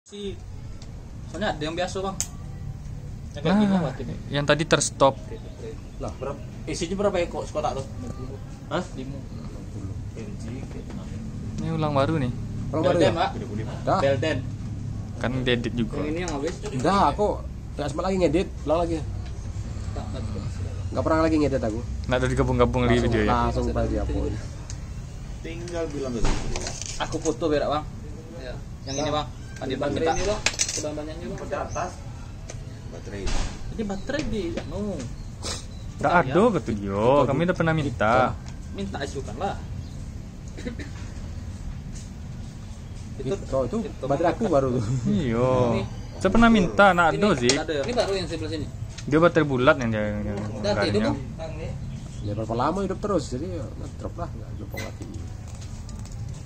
Si soalnya ada yang biasa bang. Yang kayak gini berarti. Yang tadi terstop. Lah berapa? Isinya berapa ekor sekotak tuh? Hah? 5. Ini ulang baru nih. Kalau baru ya? Pak. Dah. Belden. Kan diedit juga. Yang ini yang habis. Dah, aku nggak sempat lagi ngedit, ulang lagi. Nggak pernah lagi ngedit aku. Nggak ada digabung-gabung di video ya. Langsung pada dihapus. Tinggal bilang ke situ. Aku foto biar bang. Ya. Yang ini bang. Tadi bang Baterai kita. ini bang, sudah banyaknya bang. Pada atas. Baterai. Ini baterai di no. Nggak ada kata dia. Kami udah pernah minta. Minta ajukan lah. Oh, itu baterai aku baru tuh. Iya. Saya pernah minta, nggak ada sih. Ini baru yang sebelah sini. Dia baterai bulat yang dia. Udah itu tuh. Ya berapa lama hidup terus, jadi ya drop lah, nggak jopong lagi.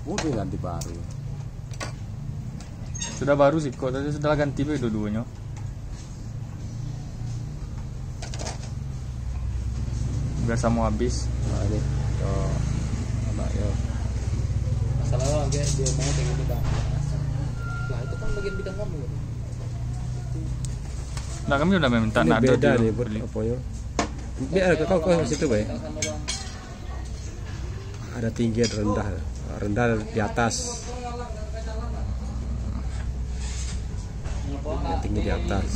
Udah ganti baru. Sudah baru sih kok, tadi sudah ganti dua-duanya. Biasa mau habis. Nah ini, yo, anak yo. Masalahnya lagi dia mau kayak gini bang. Lah itu kan bagian bidang kamu. Nah kami udah minta, Ini nggak ada beda dia nih buat beli. apa yo? Biar kau ke situ baik. Sama bang. Ada tinggi, ada rendah, rendah di atas, yang tinggi di atas.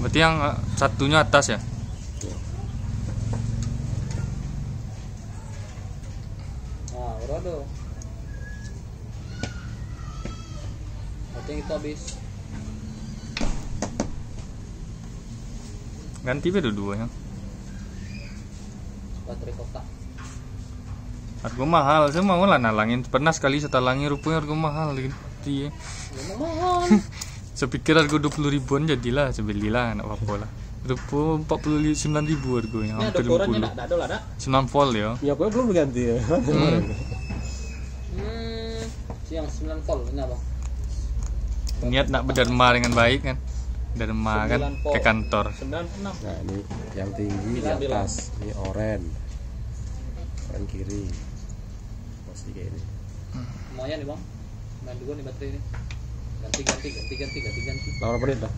Berarti yang satunya atas ya? Nah, udah. Nanti itu habis. Ganti dua-duanya. Baterai kotak. Harga mahal, saya mau lah nalangin. Pernah sekali saya talangin, rupanya harga mahal gitu ya. Memang mahal. Saya pikir harga 20 ribuan jadilah, saya belilah, enggak apa-apa lah. Rupa 49 ribu harganya, Ini ada hampir ukurannya 50. enggak ada lah, ada. 9 volt ya. Ya aku belum diganti ya. Yang 9 volt ini apa? Niat nak berderma dengan baik kan. Derma kan 9 volt. ke kantor. 96. Nah ini yang tinggi di Bilang. atas, ini oren kiri, pasti kayak ini. Lumayan nih bang. Main dua nih baterai ini. Ganti. Berapa menit dah?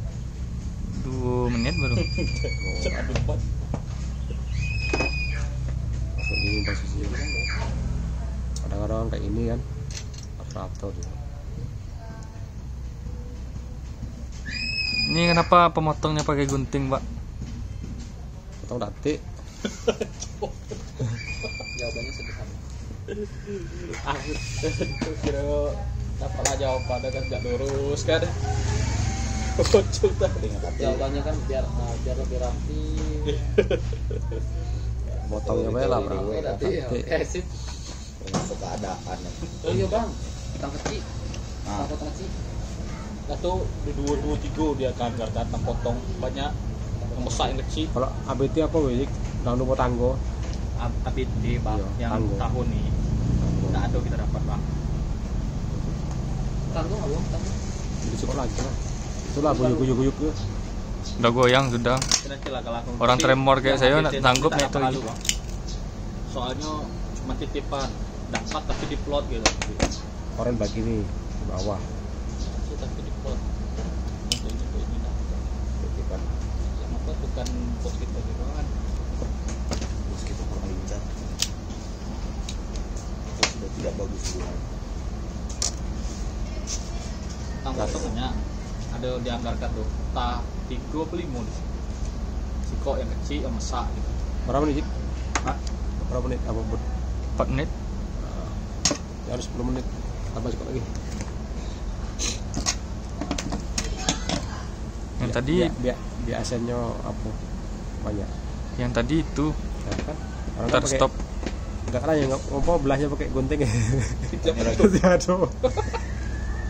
2 menit baru. Masuk ini posisi. Kadang-kadang kayak ini kan, operator. Ini kenapa pemotongnya pakai gunting, Pak? Potong datik. Jawabannya sederhana. Aku kira dapatlah jawabannya kan enggak lurus kan. Kocok tadi. Jawabannya kan biar lebih rapi. Potongnya banyak lah bro. Oke sip. Termasuk keadaan. Oh iya bang, tang kecil. Tang kecil. Lah tuh di 223 dia kan datang potong banyak yang besar yang kecil. Kalau ABT apa wih? Nang lupa tanggo. ABT bang Iya, yang tanggo. tahun nih nggak ada kita dapat bang. Tanggung nggak bang? Tanggung. Jadi cukup lagi lah. Itulah guyuk tuh. Udah goyang sudah. Kira-kira lah kalau aku Orang tremor kayak saya yang nggak ABT sanggup kita naik itu dapat lagi. lalu, Bang. Soalnya cuma titipan dapat tapi di plot gitu. Oren bagi nih di bawah. Tapi di plot. Untuk ini dah. Titipan. Yang apa bukan bos kita juga kan. Bos kita kurang lincah. Itu sudah tidak bagus dulu. Potongnya ada dianggarkan tuh tah 3 atau 5 di sini. Siko yang kecil yang besar gitu. Berapa menit? Cik? Hah? Berapa menit? Apa buat? 4 menit. Ya harus 10 menit. Tambah cukup lagi. Yang tadi Biar asennya apa? Banyak. yang tadi itu Ya kan? Orang kan terstop. Enggak kan yang ngomong belahnya pakai gunting ya. Aduh.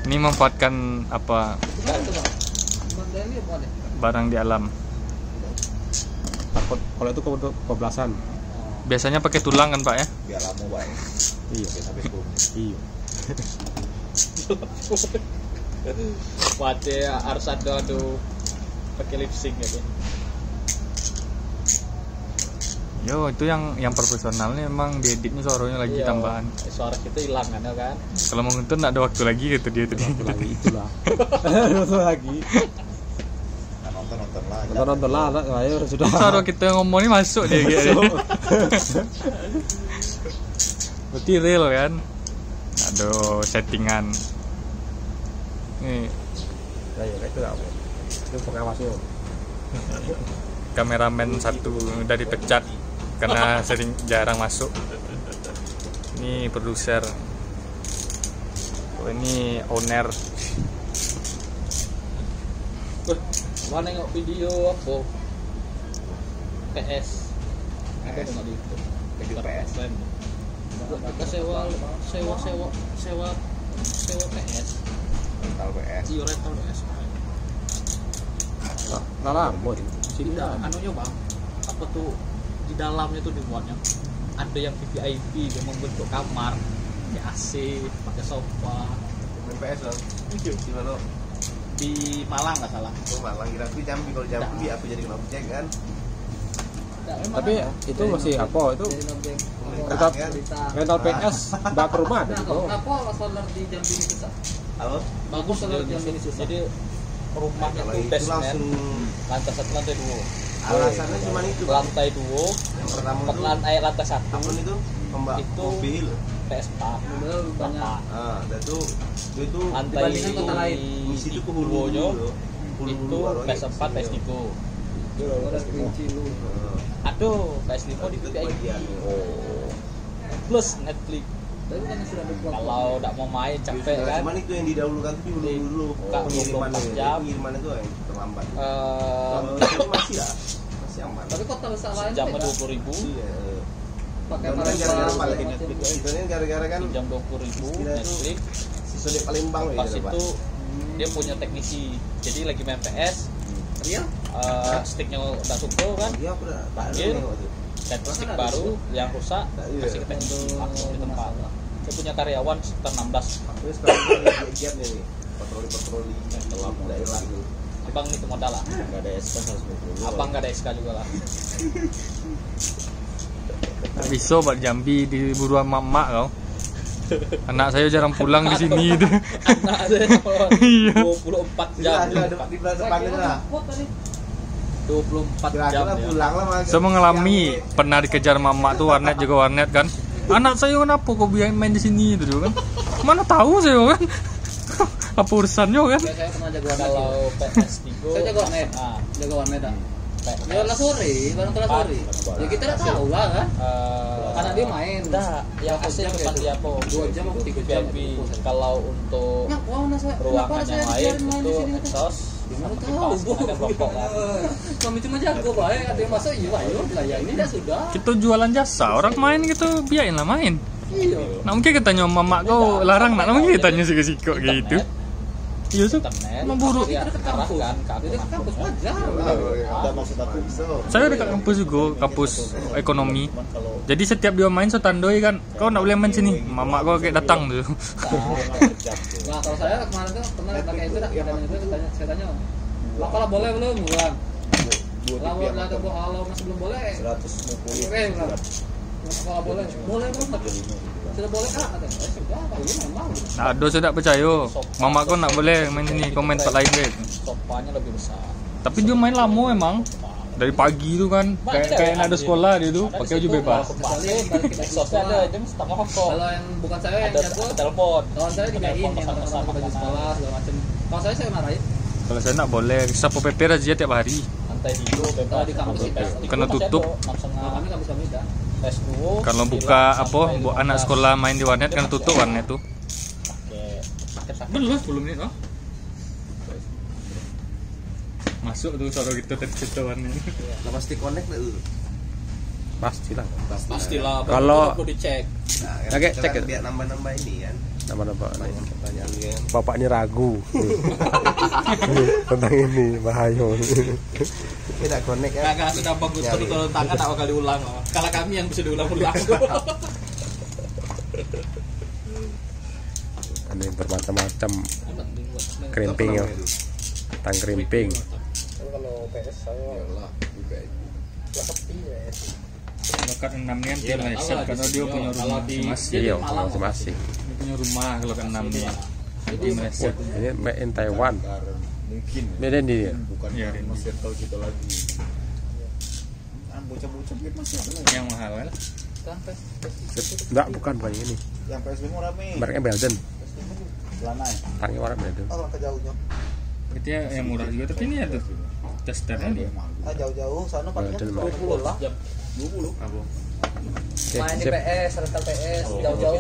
Ini memanfaatkan apa Bukan tuh bang. Bang ini apa deh? barang di alam. Takut kalau itu kebablasan. Biasanya pakai tulang kan, Pak ya? Biar lama baik. Iya. Sampai 10 menit. Iya. Wate harus ada pakai lip sync gitu. Yo, itu yang profesionalnya emang dieditnya suaranya lagi Iya, tambahan. suara kita hilang kan ya kan. Kalau mau nonton nggak ada waktu lagi gitu dia tadi. Nonton lagi itulah. Nonton lagi. Nonton lah, ayo sudah. Suara kita ngomong ini masuk dia kayak. Berarti real kan? Aduh, settingan. Nih, Ayo, itu apa? Itu pengawasnya. kameramen satu udah dipecat karena sering jarang masuk. Ini produser. Oh, ini owner. Mana nengok video apa? PS. Ada nggak di itu? Video PS. Kita sewa PS. Rental PS. Iya rental PS. Lah lah, boy. Sini Tidak, lah. anunya bang, apa tuh di dalamnya tuh dibuatnya ada yang VIP, yang membentuk kamar, pakai AC, pakai sofa. Main PS dong. Di mana? Di Malang nggak salah. Oh, Malang kira aku Jambi, kalau Jambi aku jadi kena cek kan. Tapi itu masih apa? Itu Rental rental PS bawa ke rumah ada. Oh. Apa solar di Jambi ini susah? Halo. Bagus Kalau dia yang ini susah. Jadi rumahnya Kalau tuh itu basement, langsung lantai 1, lantai 2. alasannya cuma itu. Bang. Lantai 2, Yang pertama itu lantai 1 apa itu? Pembak Itu mobil. PS4. Mobil banyak. Ah, dan itu Lantai Dibandingkan kota lain. misi itu ke hulu Hulu-hulunya, dulu. itu PS4, PS3. Ada kerinci lu. Aduh, PS5 di Itu VIP. bagian. Plus Netflix. Tapi kan sudah ada kuat. Kalau tidak mau main capek kan. Cuman itu yang didahulukan itu di hulu dulu. Buka Pengiriman 24 jam. Pengiriman itu yang terlambat. Eh, Kalau itu masih lah, masih aman. Tapi kota besar lain jamnya beda. 20.000, Iya. Pakai Dan tarif gara-gara baru, paling macam Netflix itu gara-gara kan jam 20.000 Netflix. sisa di Palembang ya, Pas Pak. itu dia punya teknisi. Jadi lagi main PS, Iya. sticknya udah tutup kan, Iya, aku udah Panggil. dan stick baru yang rusak Iya. kasih ke teknisi langsung di tempat. Dia punya karyawan sekitar 16. Aku sekarang lagi giatnya nih, patroli daerah nih. Abang itu modal lah. Enggak ada SK 150. Abang gak ada SK juga lah. Nggak bisa buat Jambi di buruan mak kau. Anak saya jarang pulang di sini itu. Anak saya Iya. 24 jam. Di belakang depannya lah. 24 jam Kira-kira ya. pulang lah Mas. Saya mengalami pernah dikejar mama tuh warnet juga warnet kan. Anak saya kenapa kok biar main di sini itu kan? Mana tahu saya kan? Apa urusannya kan? Saya pernah jaga warnet. Kalau PS3 Saya jaga warnet. ah, Jaga warnet dah. PS Ya lah sore, barang kelas sore. Ya kita udah tahu lah kan. Karena dia main. Enggak, yang AC Jam cuma gitu. dia apa? 2 jam atau 3 jam. VIP. Kalau untuk Nah, warna saya. ruangan Kenapa saya yang lain dibiarin main di itu sini? exhaust. Gimana Kipas, tahu, ada rokok kan. Kami cuma jago baik, ada yang masuk iya ayo lah ya ini dah sudah. Kita jualan jasa, orang main gitu biarin lah main. Iya. Nah mungkin kita nyom mama kau larang nak, mungkin kita tanya sikok gitu. Iya tuh, Internet. emang buruk. Ya, Kita ke kampus. arahkan ke Jadi ke kampus wajar. Ada maksud aku bisa. Saya dekat kampus juga, kampus ekonomi. Jadi setiap dia main saya tandoi kan, kau nak boleh main sini, mama kau kayak datang tuh. Nah, kalau saya kemarin tuh pernah pakai itu dah, saya tanya, lah kalau boleh belum bulan? Kalau masih belum boleh, 150. oke bulan. Kalau boleh, boleh belum? Sudah boleh kak? Katanya, sudah, kalau ini memang. Nah, aduh saya tak percaya. Mama kau nak boleh main sini, komen tempat lain deh. Sofanya lebih besar. Tapi dia main lama emang. Dari pagi tuh kan, kayak nak ada sekolah dia tuh, pakai baju bebas. Kecuali balik kita Exhaustnya ada jam setengah kok. Kalau yang bukan saya yang Ada jago, telepon. kawan saya digain yang pesan-pesan orang-orang baju makanan. sekolah segala macam. Kalau saya marahin. Kalau saya nak boleh, sapu PP razia tiap hari. Lantai itu bebas. Kalau di kampus itu, Kena tutup. Kalau kami kampus dah. S2. Kalau buka apa, buat anak sekolah main di warnet kan tutup warnet tuh. Pakai Belum 10 menit oh. Masuk tuh suara kita tadi warnet. Lah pasti connect lah dulu. Pastilah. pastilah. Kalau- perlu dicek. Nah, Oke, kita cek kan itu. biar nambah-nambah ini kan. Nama-nama Pertanyaan kan. Bapak ini ragu tentang ini bahaya. Tidak connect ya. Kakak sudah bagus turun tangan tak bakal diulang. Oh. Kalau kami yang bisa diulang-ulang. Ada yang bermacam-macam krimping ya, tang krimping. Kalau PS saya lah juga itu. Lah sepi ya. Kalau kan 6 nih anti meleset karena dia punya rumah Kalau di- masing-masing. Iya, Malang. masing-masing. Dia punya rumah kalau kan 6 nih. Anti meleset. Ini made in Taiwan. Mungkin Made in di bukan Iya, karena ini. circle kita lagi. Bocah-bocah gitu masih ada. Yang mahal kan? enggak, bukan ini. Yang PS5 rame. Mereknya Belden. Celana ya. Tangnya warna Belden. Oh, ke jauhnya. Itu ya yang murah juga tapi ini ada testernya dia. Ah, jauh-jauh sana paling Belden. 20 lah. 20. Apa? Oke, Main di sip. PS, rental PS, jauh-jauh.